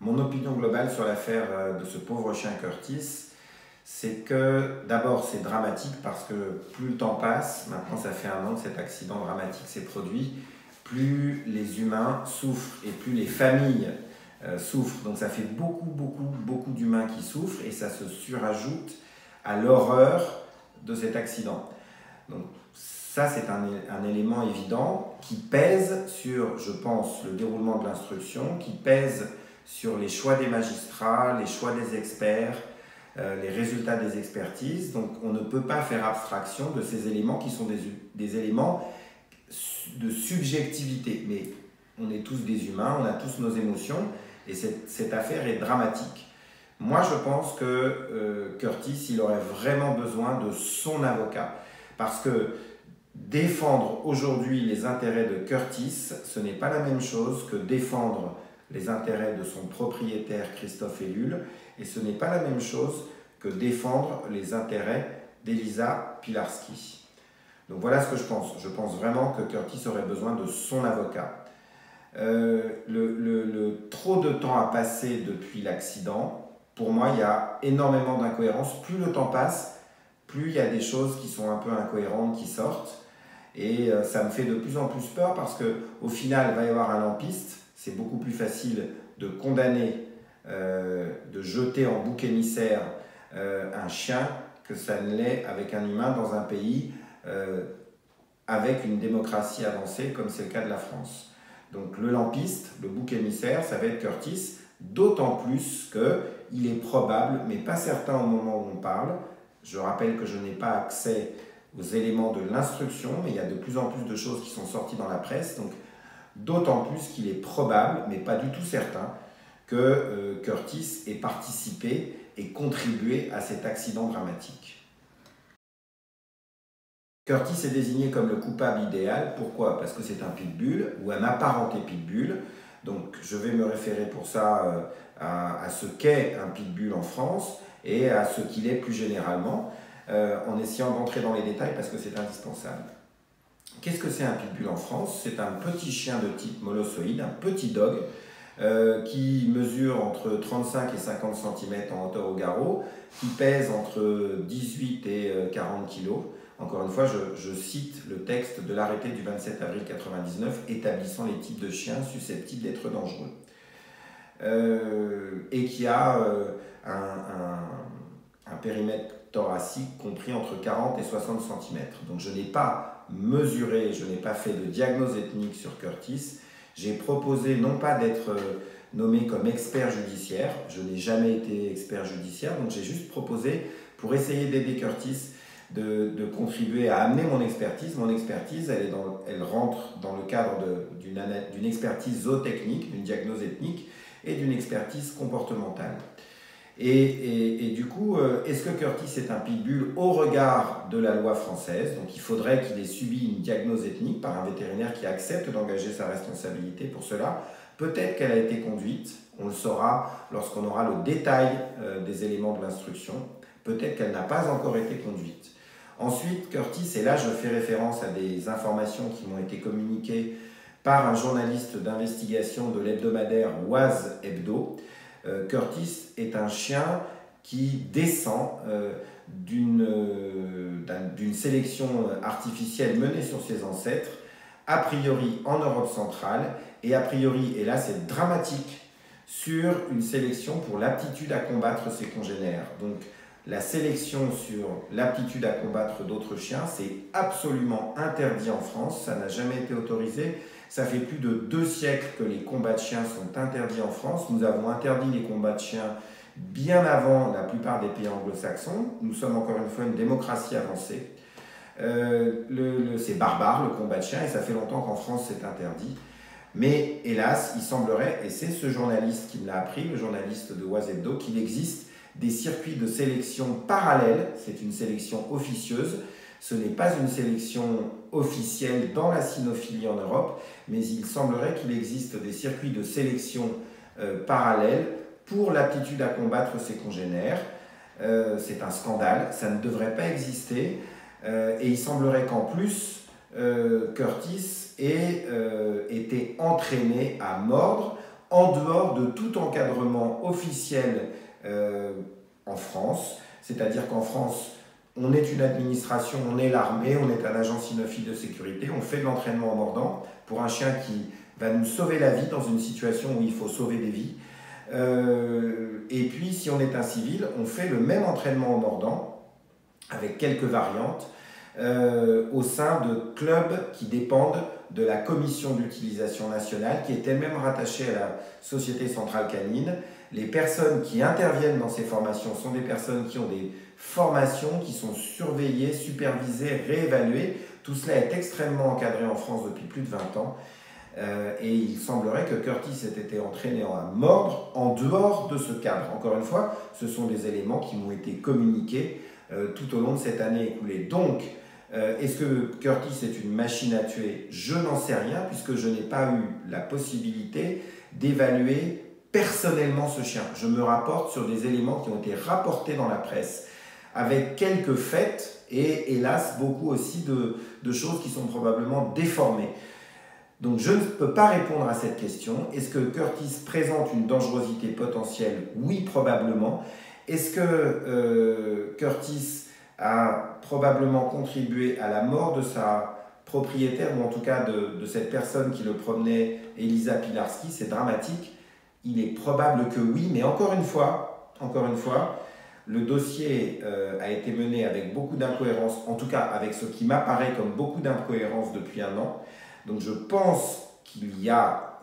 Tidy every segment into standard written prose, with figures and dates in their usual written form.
Mon opinion globale sur l'affaire de ce pauvre chien Curtis, c'est que d'abord c'est dramatique parce que plus le temps passe, maintenant ça fait 1 an que cet accident dramatique s'est produit, plus les humains souffrent et plus les familles souffrent. Donc ça fait beaucoup d'humains qui souffrent et ça se surajoute à l'horreur de cet accident. Donc ça c'est un élément évident qui pèse sur, je pense, le déroulement de l'instruction, qui pèse sur les choix des magistrats, les choix des experts, les résultats des expertises. Donc on ne peut pas faire abstraction de ces éléments qui sont des éléments de subjectivité. Mais on est tous des humains, on a tous nos émotions et cette affaire est dramatique. Moi je pense que Curtis, il aurait vraiment besoin de son avocat. Parce que défendre aujourd'hui les intérêts de Curtis, ce n'est pas la même chose que défendre les intérêts de son propriétaire Christophe Ellul, et ce n'est pas la même chose que défendre les intérêts d'Elisa Pilarski. Donc voilà ce que je pense. Je pense vraiment que Curtis aurait besoin de son avocat. Trop de temps a passé depuis l'accident. Pour moi, il y a énormément d'incohérences. Plus le temps passe, plus il y a des choses qui sont un peu incohérentes qui sortent. Et ça me fait de plus en plus peur parce qu'au final, il va y avoir un lampiste. C'est beaucoup plus facile de condamner, de jeter en bouc émissaire un chien que ça ne l'est avec un humain dans un pays avec une démocratie avancée comme c'est le cas de la France. Donc le lampiste, le bouc émissaire, ça va être Curtis, d'autant plus qu'il est probable, mais pas certain au moment où on parle. Je rappelle que je n'ai pas accès aux éléments de l'instruction, mais il y a de plus en plus de choses qui sont sorties dans la presse. Donc d'autant plus qu'il est probable, mais pas du tout certain, que Curtis ait participé et contribué à cet accident dramatique. Curtis est désigné comme le coupable idéal. Pourquoi? Parce que c'est un pitbull ou un apparenté pitbull. Donc je vais me référer pour ça à ce qu'est un pitbull en France et à ce qu'il est plus généralement, en essayant d'entrer dans les détails parce que c'est indispensable. Qu'est-ce que c'est un pitbull en France? C'est un petit chien de type molossoïde, un petit dog qui mesure entre 35 et 50 cm en hauteur au garrot, qui pèse entre 18 et 40 kg. Encore une fois, je cite le texte de l'arrêté du 27 avril 1999 établissant les types de chiens susceptibles d'être dangereux. Et qui a un périmètre thoracique compris entre 40 et 60 cm. Donc je n'ai pas mesuré, je n'ai pas fait de diagnose ethnique sur Curtis. J'ai proposé non pas d'être nommé comme expert judiciaire, je n'ai jamais été expert judiciaire, donc j'ai juste proposé, pour essayer d'aider Curtis, de contribuer à amener mon expertise. Mon expertise, elle rentre dans le cadre d'une expertise zootechnique, d'une diagnose ethnique et d'une expertise comportementale. Et du coup, est-ce que Curtis est un pitbull au regard de la loi française? Donc il faudrait qu'il ait subi une diagnose ethnique par un vétérinaire qui accepte d'engager sa responsabilité pour cela. Peut-être qu'elle a été conduite, on le saura lorsqu'on aura le détail des éléments de l'instruction. Peut-être qu'elle n'a pas encore été conduite. Ensuite, Curtis, et là je fais référence à des informations qui m'ont été communiquées par un journaliste d'investigation de l'hebdomadaire Oise Hebdo. Curtis est un chien qui descend d'une sélection artificielle menée sur ses ancêtres, a priori en Europe centrale, et a priori, et là c'est dramatique, sur une sélection pour l'aptitude à combattre ses congénères. Donc la sélection sur l'aptitude à combattre d'autres chiens, c'est absolument interdit en France, ça n'a jamais été autorisé. Ça fait plus de 2 siècles que les combats de chiens sont interdits en France. Nous avons interdit les combats de chiens bien avant la plupart des pays anglo-saxons. Nous sommes encore une fois une démocratie avancée. C'est barbare le combat de chiens et ça fait longtemps qu'en France c'est interdit. Mais hélas, il semblerait, et c'est ce journaliste qui me l'a appris, le journaliste de Oise Hebdo, qu'il existe des circuits de sélection parallèles. C'est une sélection officieuse. Ce n'est pas une sélection officielle dans la cynophilie en Europe, mais il semblerait qu'il existe des circuits de sélection parallèles pour l'aptitude à combattre ses congénères. C'est un scandale, ça ne devrait pas exister. Et il semblerait qu'en plus, Curtis ait été entraîné à mordre en dehors de tout encadrement officiel en France. C'est-à-dire qu'en France, on est une administration, on est l'armée, on est un agent cynophile de sécurité, on fait de l'entraînement en mordant pour un chien qui va nous sauver la vie dans une situation où il faut sauver des vies. Et puis, si on est un civil, on fait le même entraînement en mordant, avec quelques variantes, au sein de clubs qui dépendent de la commission d'utilisation nationale, qui est elle-même rattachée à la Société Centrale Canine. Les personnes qui interviennent dans ces formations sont des personnes qui ont des formations, qui sont surveillées, supervisées, réévaluées. Tout cela est extrêmement encadré en France depuis plus de 20 ans. Et il semblerait que Curtis ait été entraîné à mordre en dehors de ce cadre. Encore une fois, ce sont des éléments qui m'ont été communiqués tout au long de cette année écoulée. Donc, est-ce que Curtis est une machine à tuer? Je n'en sais rien, puisque je n'ai pas eu la possibilité d'évaluer personnellement ce chien. Je me rapporte sur des éléments qui ont été rapportés dans la presse, avec quelques faits et hélas beaucoup aussi de choses qui sont probablement déformées. Donc je ne peux pas répondre à cette question. Est-ce que Curtis présente une dangerosité potentielle? Oui, probablement. Est-ce que Curtis a probablement contribué à la mort de sa propriétaire, ou en tout cas de cette personne qui le promenait, Elisa Pilarski? C'est dramatique. Il est probable que oui, mais encore une fois, le dossier a été mené avec beaucoup d'incohérences, en tout cas avec ce qui m'apparaît comme beaucoup d'incohérences depuis 1 an. Donc je pense qu'il y a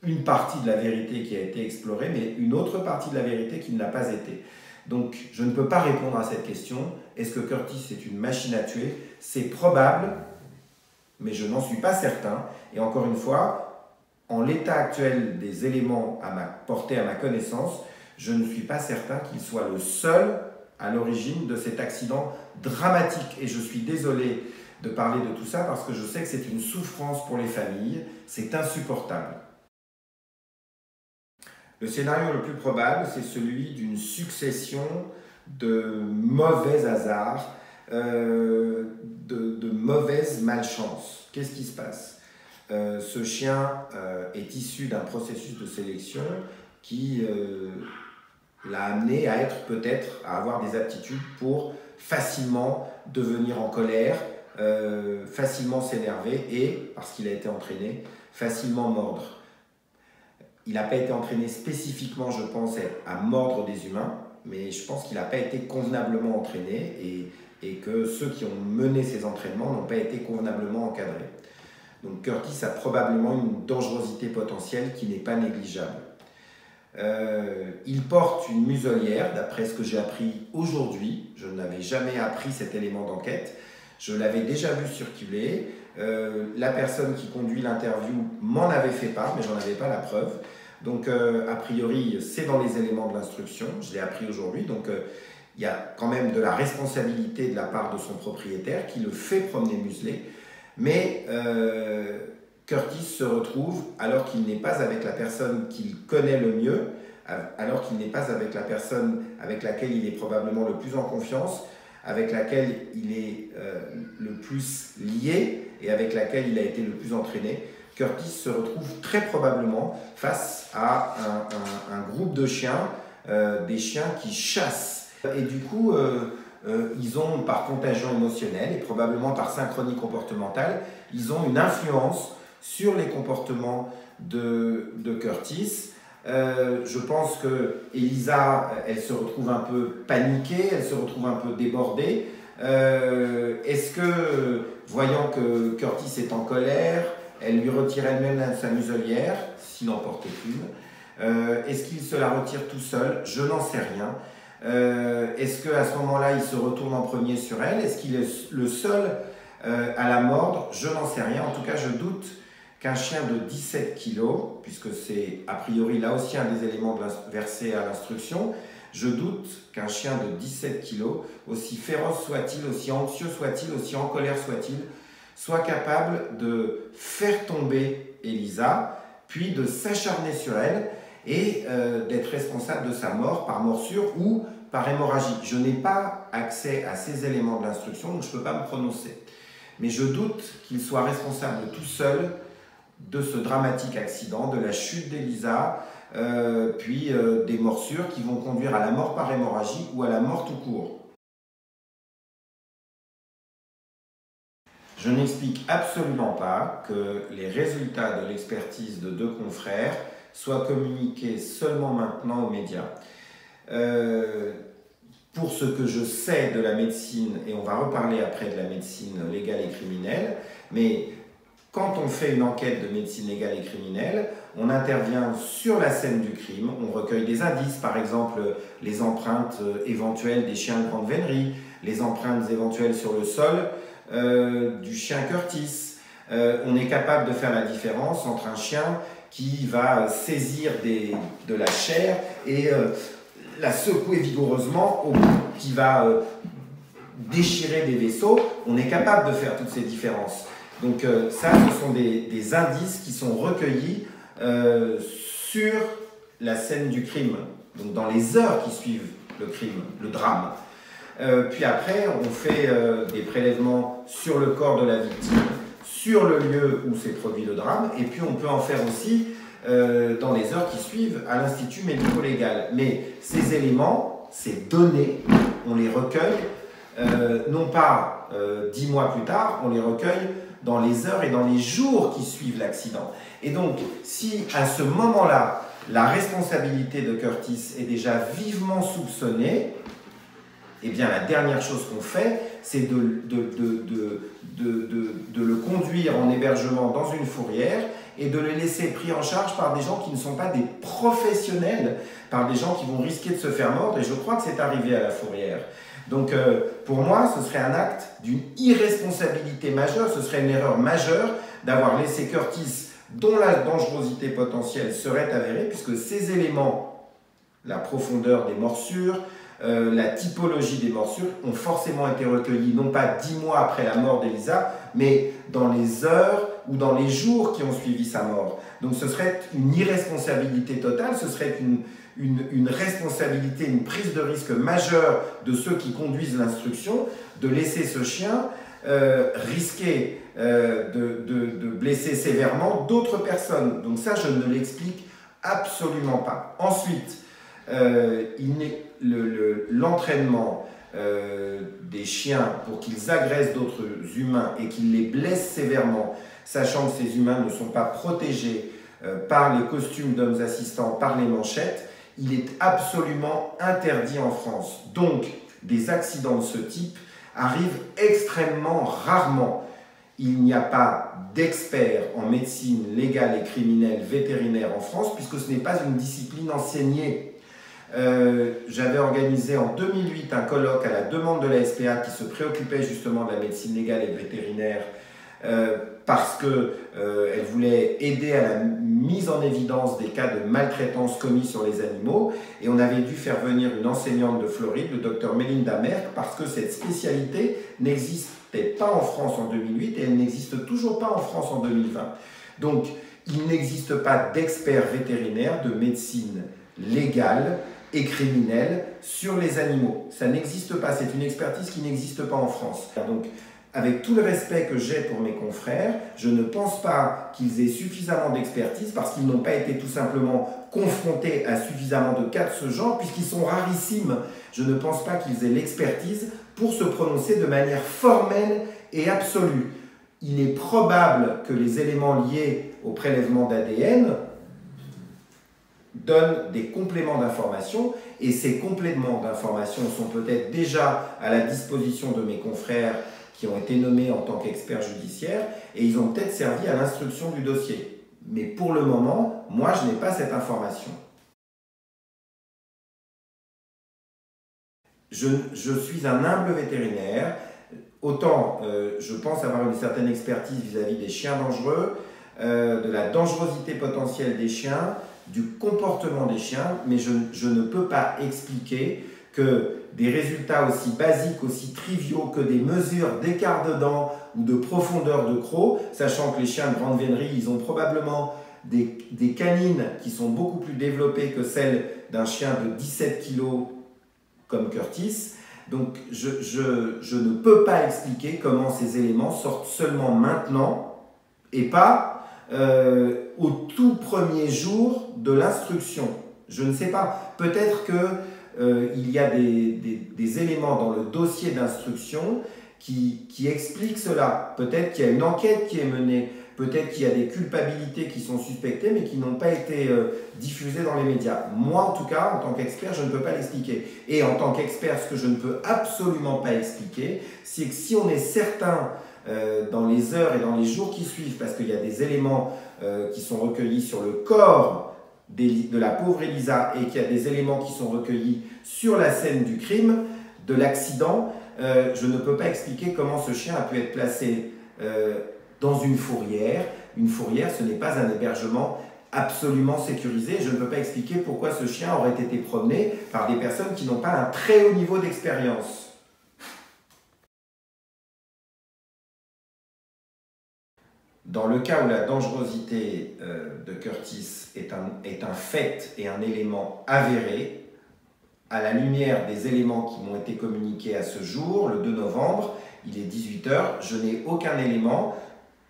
une partie de la vérité qui a été explorée, mais une autre partie de la vérité qui ne l'a pas été. Donc je ne peux pas répondre à cette question. Est-ce que Curtis est une machine à tuer? C'est probable, mais je n'en suis pas certain. Et encore une fois, en l'état actuel des éléments portés à ma connaissance, je ne suis pas certain qu'il soit le seul à l'origine de cet accident dramatique. Et je suis désolé de parler de tout ça parce que je sais que c'est une souffrance pour les familles, c'est insupportable. Le scénario le plus probable, c'est celui d'une succession de mauvais hasards, de mauvaises malchances. Qu'est-ce qui se passe? Ce chien est issu d'un processus de sélection qui l'a amené à être peut-être, à avoir des aptitudes pour facilement devenir en colère, facilement s'énerver et, parce qu'il a été entraîné, facilement mordre. Il n'a pas été entraîné spécifiquement, je pense, à mordre des humains, mais je pense qu'il n'a pas été convenablement entraîné et que ceux qui ont mené ces entraînements n'ont pas été convenablement encadrés. Donc Curtis a probablement une dangerosité potentielle qui n'est pas négligeable. Il porte une muselière, d'après ce que j'ai appris aujourd'hui. Je n'avais jamais appris cet élément d'enquête. Je l'avais déjà vu circuler. La personne qui conduit l'interview m'en avait fait part, mais j'en avais pas la preuve. Donc, a priori, c'est dans les éléments de l'instruction. Je l'ai appris aujourd'hui. Donc, il y a quand même de la responsabilité de la part de son propriétaire qui le fait promener muselé. Mais Curtis se retrouve, alors qu'il n'est pas avec la personne qu'il connaît le mieux, alors qu'il n'est pas avec la personne avec laquelle il est probablement le plus en confiance, avec laquelle il est le plus lié et avec laquelle il a été le plus entraîné, Curtis se retrouve très probablement face à un groupe de chiens, des chiens qui chassent. Et du coup, ils ont, par contagion émotionnelle et probablement par synchronie comportementale, ils ont une influence sur les comportements de Curtis. Je pense que Elisa, elle se retrouve un peu paniquée, elle se retrouve un peu débordée. Est-ce que, voyant que Curtis est en colère, elle lui retire elle-même sa muselière, s'il en portait une? Est-ce qu'il se la retire tout seul? Je n'en sais rien. Est-ce qu'à ce moment-là, il se retourne en premier sur elle? Est-ce qu'il est le seul à la mordre? Je n'en sais rien. En tout cas, je doute qu'un chien de 17 kg, puisque c'est a priori là aussi un des éléments versés à l'instruction, je doute qu'un chien de 17 kg, aussi féroce soit-il, aussi anxieux soit-il, aussi en colère soit-il, soit capable de faire tomber Elisa, puis de s'acharner sur elle et d'être responsable de sa mort par morsure ou par hémorragie. Je n'ai pas accès à ces éléments de l'instruction, donc je ne peux pas me prononcer. Mais je doute qu'il soit responsable tout seul de ce dramatique accident, de la chute d'Elisa, puis des morsures qui vont conduire à la mort par hémorragie ou à la mort tout court. Je n'explique absolument pas que les résultats de l'expertise de 2 confrères soient communiqués seulement maintenant aux médias. Pour ce que je sais de la médecine, et on va reparler après de la médecine légale et criminelle, mais quand on fait une enquête de médecine légale et criminelle, on intervient sur la scène du crime, on recueille des indices, par exemple les empreintes éventuelles des chiens de grande vénerie, les empreintes éventuelles sur le sol du chien Curtis. On est capable de faire la différence entre un chien qui va saisir de la chair et la secouer vigoureusement, au bout, qui va déchirer des vaisseaux. On est capable de faire toutes ces différences. Donc ça, ce sont des indices qui sont recueillis sur la scène du crime, donc dans les heures qui suivent le crime, le drame. Puis après, on fait des prélèvements sur le corps de la victime, sur le lieu où s'est produit le drame, et puis on peut en faire aussi dans les heures qui suivent à l'Institut médico-légal. Mais ces éléments, ces données, on les recueille non pas 10 mois plus tard, on les recueille dans les heures et dans les jours qui suivent l'accident. Et donc, si à ce moment-là, la responsabilité de Curtis est déjà vivement soupçonnée, eh bien la dernière chose qu'on fait, c'est de le conduire en hébergement dans une fourrière et de le laisser pris en charge par des gens qui ne sont pas des professionnels, par des gens qui vont risquer de se faire mordre, et je crois que c'est arrivé à la fourrière. Donc pour moi, ce serait un acte d'une irresponsabilité majeure, ce serait une erreur majeure d'avoir laissé Curtis, dont la dangerosité potentielle serait avérée, puisque ces éléments, la profondeur des morsures, la typologie des morsures, ont forcément été recueillis, non pas 10 mois après la mort d'Elisa, mais dans les heures ou dans les jours qui ont suivi sa mort. Donc ce serait une irresponsabilité totale, ce serait une responsabilité, une prise de risque majeure de ceux qui conduisent l'instruction, de laisser ce chien risquer de blesser sévèrement d'autres personnes. Donc ça, je ne l'explique absolument pas. Ensuite, l'entraînement des chiens pour qu'ils agressent d'autres humains et qu'ils les blessent sévèrement, sachant que ces humains ne sont pas protégés par les costumes d'hommes assistants, par les manchettes, il est absolument interdit en France. Donc, des accidents de ce type arrivent extrêmement rarement. Il n'y a pas d'experts en médecine légale et criminelle vétérinaire en France, puisque ce n'est pas une discipline enseignée. J'avais organisé en 2008 un colloque à la demande de la SPA qui se préoccupait justement de la médecine légale et vétérinaire parce qu'elle voulait aider à la mise en évidence des cas de maltraitance commis sur les animaux, et on avait dû faire venir une enseignante de Floride, le docteur Melinda Merck, parce que cette spécialité n'existait pas en France en 2008 et elle n'existe toujours pas en France en 2020. Donc il n'existe pas d'experts vétérinaires de médecine légale et criminelle sur les animaux. Ça n'existe pas, c'est une expertise qui n'existe pas en France. Donc, avec tout le respect que j'ai pour mes confrères, je ne pense pas qu'ils aient suffisamment d'expertise parce qu'ils n'ont pas été tout simplement confrontés à suffisamment de cas de ce genre, puisqu'ils sont rarissimes. Je ne pense pas qu'ils aient l'expertise pour se prononcer de manière formelle et absolue. Il est probable que les éléments liés au prélèvement d'ADN donnent des compléments d'information, et ces compléments d'information sont peut-être déjà à la disposition de mes confrères qui ont été nommés en tant qu'experts judiciaires, et ils ont peut-être servi à l'instruction du dossier. Mais pour le moment, moi, je n'ai pas cette information. Je suis un humble vétérinaire. Autant je pense avoir une certaine expertise vis-à-vis des chiens dangereux, de la dangerosité potentielle des chiens, du comportement des chiens, mais je ne peux pas expliquer que des résultats aussi basiques, aussi triviaux que des mesures d'écart de dents ou de profondeur de croc, sachant que les chiens de grande vénerie, ils ont probablement des canines qui sont beaucoup plus développées que celles d'un chien de 17 kg comme Curtis. Donc je ne peux pas expliquer comment ces éléments sortent seulement maintenant et pas au tout premier jour de l'instruction. Je ne sais pas, peut-être qu'il y a des éléments dans le dossier d'instruction qui expliquent cela. Peut-être qu'il y a une enquête qui est menée, peut-être qu'il y a des culpabilités qui sont suspectées mais qui n'ont pas été diffusées dans les médias. Moi, en tout cas, en tant qu'expert, je ne peux pas l'expliquer. Et en tant qu'expert, ce que je ne peux absolument pas expliquer, c'est que si on est certain dans les heures et dans les jours qui suivent, parce qu'il y a des éléments qui sont recueillis sur le corps de la pauvre Elisa et qu'il y a des éléments qui sont recueillis sur la scène du crime, de l'accident, je ne peux pas expliquer comment ce chien a pu être placé dans une fourrière. Une fourrière, ce n'est pas un hébergement absolument sécurisé. Je ne peux pas expliquer pourquoi ce chien aurait été promené par des personnes qui n'ont pas un très haut niveau d'expérience. Dans le cas où la dangerosité de Curtis est un fait et un élément avéré, à la lumière des éléments qui m'ont été communiqués à ce jour, le 2 novembre, il est 18 h, je n'ai aucun élément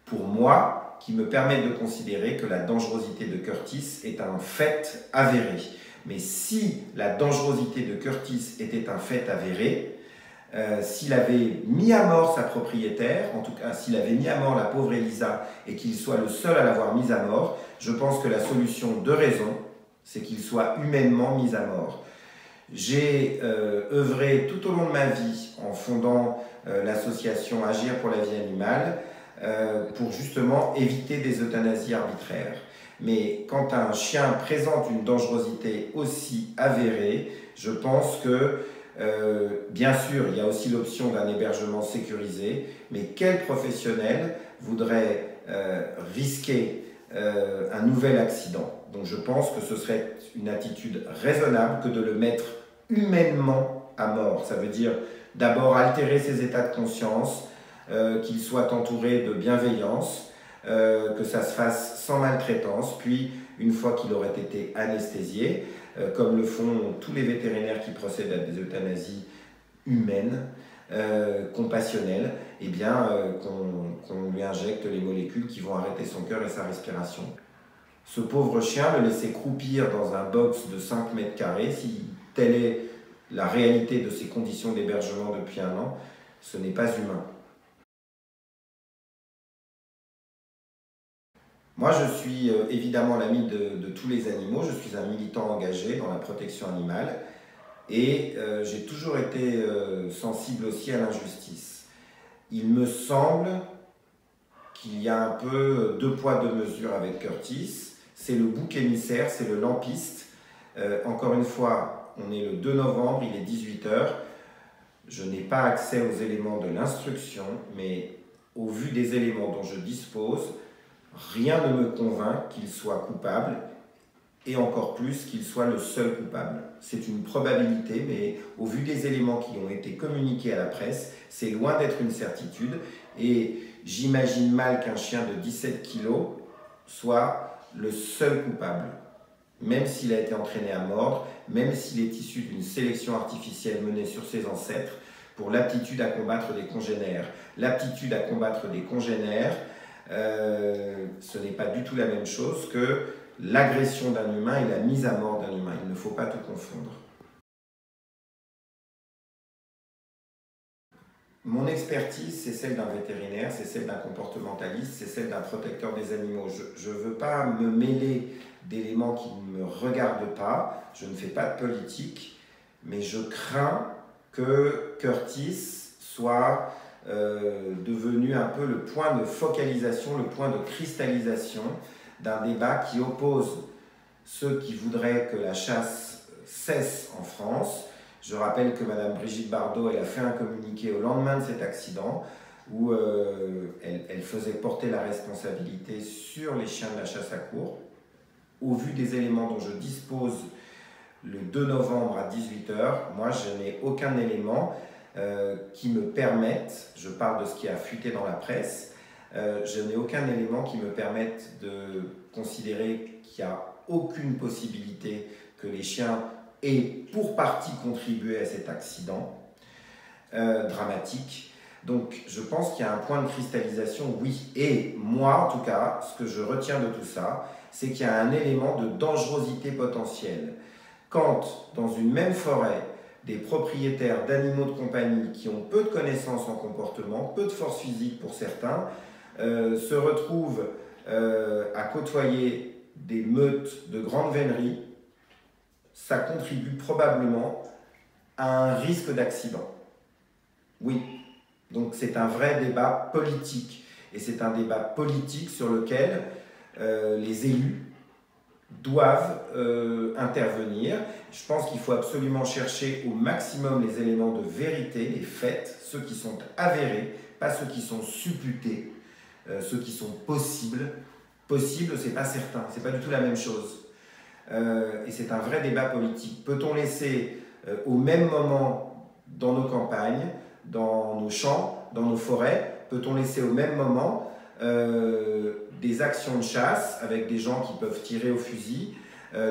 pour moi qui me permette de considérer que la dangerosité de Curtis est un fait avéré. Mais si la dangerosité de Curtis était un fait avéré, s'il avait mis à mort sa propriétaire, en tout cas s'il avait mis à mort la pauvre Elisa et qu'il soit le seul à l'avoir mise à mort, je pense que la solution de raison, c'est qu'il soit humainement mis à mort. J'ai œuvré tout au long de ma vie en fondant l'association Agir pour la vie animale pour justement éviter des euthanasies arbitraires. Mais quand un chien présente une dangerosité aussi avérée, je pense que bien sûr, il y a aussi l'option d'un hébergement sécurisé, mais quel professionnel voudrait risquer un nouvel accident? Donc je pense que ce serait une attitude raisonnable que de le mettre humainement à mort. Ça veut dire d'abord altérer ses états de conscience, qu'il soit entouré de bienveillance, que ça se fasse sans maltraitance, puis une fois qu'il aurait été anesthésié, comme le font tous les vétérinaires qui procèdent à des euthanasies humaines, compassionnelles, eh bien qu'on lui injecte les molécules qui vont arrêter son cœur et sa respiration. Ce pauvre chien, le laisser croupir dans un box de 5 mètres carrés, si telle est la réalité de ses conditions d'hébergement depuis 1 an, ce n'est pas humain. Moi, je suis évidemment l'ami de tous les animaux, je suis un militant engagé dans la protection animale et j'ai toujours été sensible aussi à l'injustice. Il me semble qu'il y a un peu 2 poids 2 mesures avec Curtis, c'est le bouc émissaire, c'est le lampiste. Encore une fois, on est le 2 novembre, il est 18 h, je n'ai pas accès aux éléments de l'instruction, mais au vu des éléments dont je dispose, rien ne me convainc qu'il soit coupable et encore plus qu'il soit le seul coupable. C'est une probabilité, mais au vu des éléments qui ont été communiqués à la presse, c'est loin d'être une certitude et j'imagine mal qu'un chien de 17 kg soit le seul coupable. Même s'il a été entraîné à mordre, même s'il est issu d'une sélection artificielle menée sur ses ancêtres pour l'aptitude à combattre des congénères. L'aptitude à combattre des congénères, ce n'est pas du tout la même chose que l'agression d'un humain et la mise à mort d'un humain. Il ne faut pas tout confondre. Mon expertise, c'est celle d'un vétérinaire, c'est celle d'un comportementaliste, c'est celle d'un protecteur des animaux. Je ne veux pas me mêler d'éléments qui ne me regardent pas, je ne fais pas de politique, mais je crains que Curtis soit devenu un peu le point de focalisation, le point de cristallisation d'un débat qui oppose ceux qui voudraient que la chasse cesse en France. Je rappelle que Mme Brigitte Bardot, elle a fait un communiqué au lendemain de cet accident où elle faisait porter la responsabilité sur les chiens de la chasse à courre. Au vu des éléments dont je dispose le 2 novembre à 18 h, moi je n'ai aucun élément qui me permette, je parle de ce qui a fuité dans la presse, je n'ai aucun élément qui me permette de considérer qu'il n'y a aucune possibilité que les chiens aient pour partie contribué à cet accident dramatique. Donc je pense qu'il y a un point de cristallisation, oui. Et moi, en tout cas, ce que je retiens de tout ça, c'est qu'il y a un élément de dangerosité potentielle. Quand, dans une même forêt, des propriétaires d'animaux de compagnie qui ont peu de connaissances en comportement, peu de force physique pour certains, se retrouvent à côtoyer des meutes de grande vénerie, ça contribue probablement à un risque d'accident. Oui, donc c'est un vrai débat politique. Et c'est un débat politique sur lequel les élus doivent intervenir. Je pense qu'il faut absolument chercher au maximum les éléments de vérité, les faits, ceux qui sont avérés, pas ceux qui sont supputés, ceux qui sont possibles. Possible, c'est pas certain, c'est pas du tout la même chose. Et c'est un vrai débat politique. Peut-on laisser au même moment dans nos campagnes, dans nos champs, dans nos forêts, peut-on laisser au même moment des actions de chasse avec des gens qui peuvent tirer au fusil,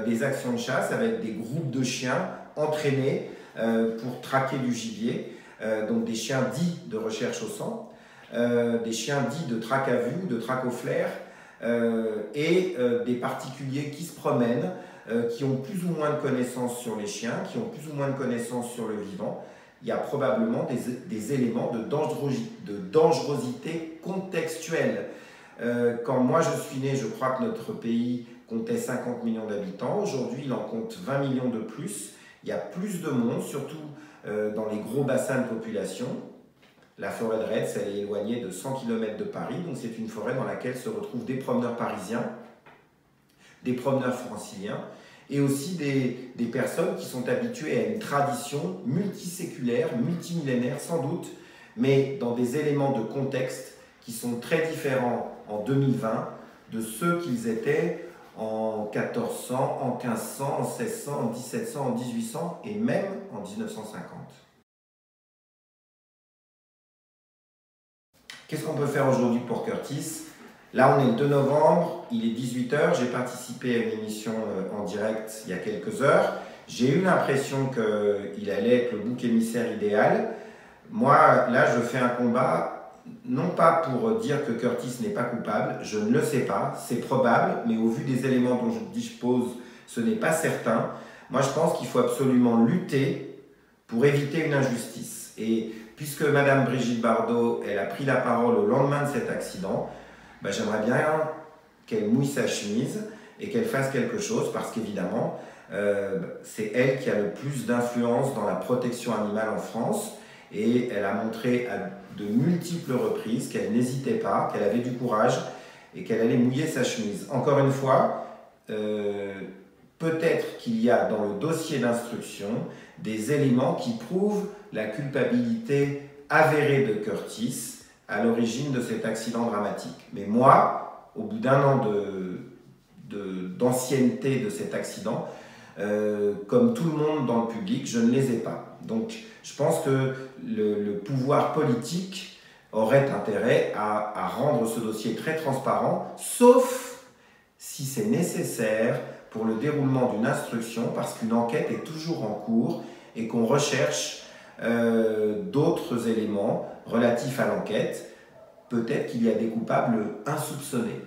des actions de chasse avec des groupes de chiens entraînés pour traquer du gibier, donc des chiens dits de recherche au sang, des chiens dits de traque à vue, de traque au flair, et des particuliers qui se promènent, qui ont plus ou moins de connaissances sur les chiens, qui ont plus ou moins de connaissances sur le vivant. Il y a probablement des éléments de dangerosité contextuelle. Quand moi je suis né, je crois que notre pays comptait 50 millions d'habitants. Aujourd'hui, il en compte 20 millions de plus. Il y a plus de monde, surtout dans les gros bassins de population. La forêt de Retz, elle est éloignée de 100 km de Paris, donc c'est une forêt dans laquelle se retrouvent des promeneurs parisiens, des promeneurs franciliens, et aussi des personnes qui sont habituées à une tradition multiséculaire, multimillénaire sans doute, mais dans des éléments de contexte qui sont très différents en 2020 de ceux qu'ils étaient en 1400, en 1500, en 1600, en 1700, en 1800 et même en 1950. Qu'est-ce qu'on peut faire aujourd'hui pour Curtis? Là, on est le 2 novembre, il est 18 h, j'ai participé à une émission en direct il y a quelques heures. J'ai eu l'impression qu'il allait être le bouc émissaire idéal. Moi, là, je fais un combat, non pas pour dire que Curtis n'est pas coupable, je ne le sais pas, c'est probable, mais au vu des éléments dont je dispose, ce n'est pas certain. Moi, je pense qu'il faut absolument lutter pour éviter une injustice. Et puisque Madame Brigitte Bardot, elle a pris la parole au lendemain de cet accident, ben, j'aimerais bien qu'elle mouille sa chemise et qu'elle fasse quelque chose parce qu'évidemment, c'est elle qui a le plus d'influence dans la protection animale en France et elle a montré à de multiples reprises qu'elle n'hésitait pas, qu'elle avait du courage et qu'elle allait mouiller sa chemise. Encore une fois, peut-être qu'il y a dans le dossier d'instruction des éléments qui prouvent la culpabilité avérée de Curtis à l'origine de cet accident dramatique. Mais moi, au bout d'un an d'ancienneté de cet accident, comme tout le monde dans le public, je ne les ai pas. Donc je pense que le pouvoir politique aurait intérêt à rendre ce dossier très transparent, sauf si c'est nécessaire pour le déroulement d'une instruction, parce qu'une enquête est toujours en cours et qu'on recherche d'autres éléments relatifs à l'enquête. Peut-être qu'il y a des coupables insoupçonnés.